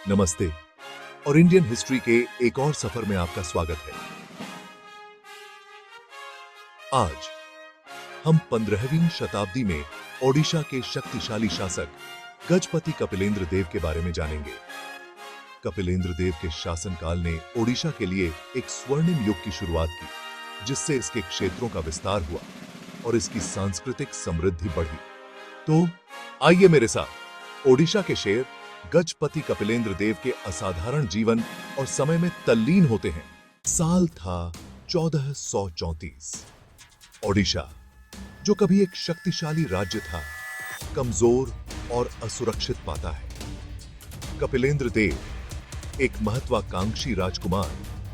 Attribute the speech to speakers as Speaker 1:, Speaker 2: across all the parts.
Speaker 1: नमस्ते और Indian history के एक और सफर में आपका स्वागत है। आज हम 15वीं शताब्दी में ओडिशा के शक्तिशाली शासक गजपति कपिलेंद्र देव के बारे में जानेंगे। कपिलेंद्र देव के शासनकाल ने ओडिशा के लिए एक स्वर्णिम युग की शुरुआत की, जिससे इसके क्षेत्रों का विस्तार हुआ और इसकी सांस्कृतिक समृद्धि बढ़ी। तो आइए मेरे साथ ओडिशा के शेर गजपति कपिलेंद्र देव के असाधारण जीवन और समय में तल्लीन होते हैं। साल था 1434। ओडिशा, जो कभी एक शक्तिशाली राज्य था, कमजोर और असुरक्षित पाता है। कपिलेंद्र देव, एक महत्वाकांक्षी राजकुमार,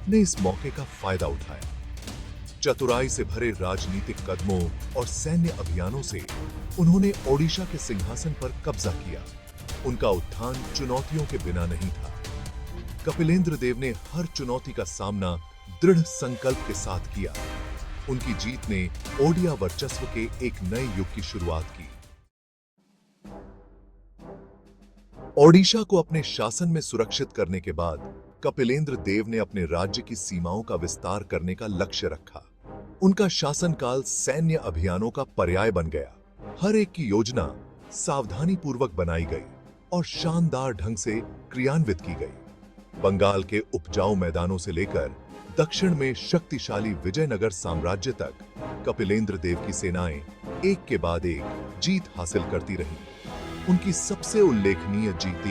Speaker 1: ने इस मौके का फायदा उठाया। चतुराई से भरे राजनीतिक कदमों और सैन्य अभियानों से उन्होंने ओडिशा के सिंहासन पर कब्जा किया। उनका उत्थान चुनौतियों के बिना नहीं था। कपिलेंद्र देव ने हर चुनौती का सामना दृढ़ संकल्प के साथ किया। उनकी जीत ने ओडिया वर्चस्व के एक नए युग की शुरुआत की। ओडिशा को अपने शासन में सुरक्षित करने के बाद कपिलेंद्र देव ने अपने राज्य की सीमाओं का विस्तार करने का लक्ष्य रखा। उनका शासनकाल सैन्य अभियानों का पर्याय बन गया। हर एक की योजना सावधानी पूर्वक बनाई गई और शानदार ढंग से क्रियान्वित की गई। बंगाल के उपजाऊ मैदानों से लेकर दक्षिण में शक्तिशाली विजयनगर साम्राज्य तक कपिलेंद्र देव की सेनाएं एक के बाद एक जीत हासिल करती रहीं। उनकी सबसे उल्लेखनीय जीत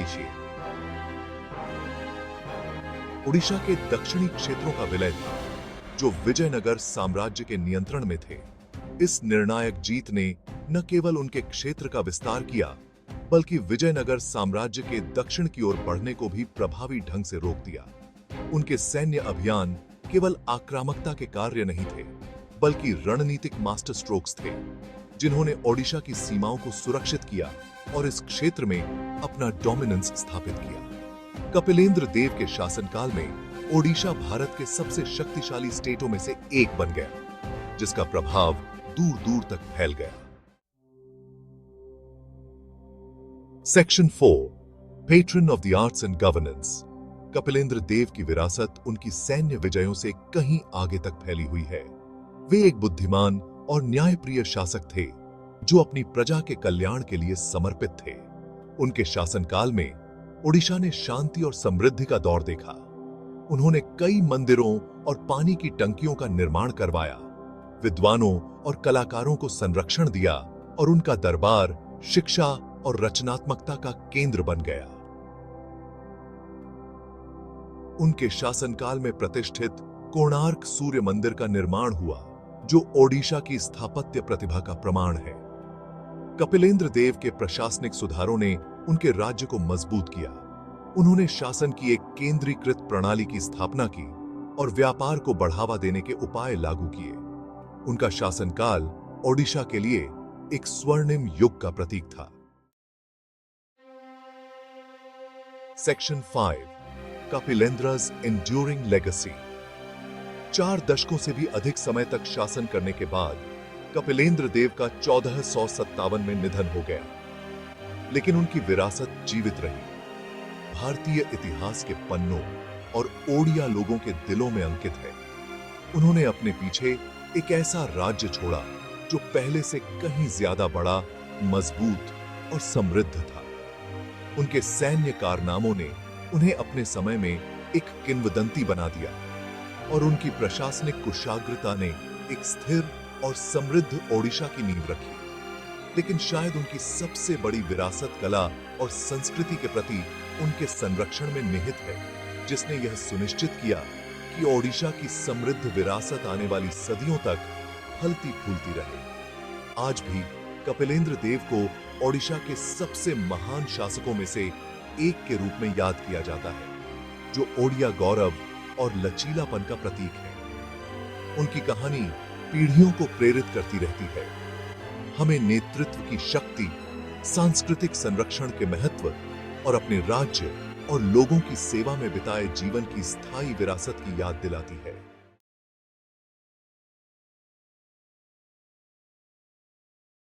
Speaker 1: ओडिशा के दक्षिणी क्षेत्रों का विलय था, जो विजयनगर साम्राज्य के नियंत्रण में थे। इस निर्णायक जीत ने न केवल उनके क्षेत्र का विस्तार किया, बल्कि विजयनगर साम्राज्य के दक्षिण की ओर बढ़ने को भी प्रभावी ढंग से रोक दिया। उनके सैन्य अभियान केवल आक्रामकता के कार्य नहीं थे, बल्कि रणनीतिक मास्टर स्ट्रोक्स थे, जिन्होंने ओडिशा की सीमाओं को सुरक्षित किया और इस क्षेत्र में अपना डोमिनेंस स्थापित किया। कपिलेंद्र देव के शासनकाल में ओडिशा भारत के सबसे शक्तिशाली स्टेटों में से एक बन गया, जिसका प्रभाव दूर दूर तक फैल गया। Section 4, patron of the arts and governance. Kapilendra Deva की विरासत उनकी सैन्य विजयों से कहीं आगे तक फैली हुई है। वे एक बुद्धिमान और न्यायप्रिय शासक थे, जो अपनी प्रजा के कल्याण के लिए समर्पित थे। उनके शासनकाल में ओडिशा ने शांति और समृद्धि का दौर देखा। उन्होंने कई मंदिरों और पानी की टंकियों का निर्माण करवाया, विद्वानों और कलाकारों को संरक्षण दिया और उनका दरबार शिक्षा और रचनात्मकता का केंद्र बन गया। उनके शासनकाल में प्रतिष्ठित कोणार्क सूर्य मंदिर का निर्माण हुआ, जो ओडिशा की स्थापत्य प्रतिभा का प्रमाण है। कपिलेंद्र देव के प्रशासनिक सुधारों ने उनके राज्य को मजबूत किया। उन्होंने शासन की एक केंद्रीकृत प्रणाली की स्थापना की और व्यापार को बढ़ावा देने के उपाय लागू किए। उनका शासनकाल ओडिशा के लिए एक स्वर्णिम युग का प्रतीक था। Section 5, कपिलेंद्र's enduring legacy। 4 दशकों से भी अधिक समय तक शासन करने के बाद कपिलेंद्र देव का 1457 में निधन हो गया, लेकिन उनकी विरासत जीवित रही। भारतीय इतिहास के पन्नों और ओडिया लोगों के दिलों में अंकित है। उन्होंने अपने पीछे एक ऐसा राज्य छोड़ा जो पहले से कहीं ज्यादा बड़ा, मजबूत और समृद्ध था। उनके सैन्य कारनामों ने उन्हें अपने समय में एक किंवदंती बना दिया और उनकी प्रशासनिक कुशाग्रता ने एक स्थिर और समृद्ध ओडिशा की नींव रखी। लेकिन शायद उनकी सबसे बड़ी विरासत कला और संस्कृति के प्रति उनके संरक्षण में निहित है, जिसने यह सुनिश्चित किया कि ओडिशा की समृद्ध विरासत आने वाली सदियों तक फलती फूलती रहे। आज भी कपिलेंद्र देव को ओडिशा के सबसे महान शासकों में से एक के रूप में याद किया जाता है, जो ओडिया गौरव और लचीलापन का प्रतीक है। उनकी कहानी पीढ़ियों को प्रेरित करती रहती है, हमें नेतृत्व की शक्ति, सांस्कृतिक संरक्षण के महत्व और अपने राज्य और लोगों की सेवा में बिताए जीवन की स्थायी विरासत की याद दिलाती है।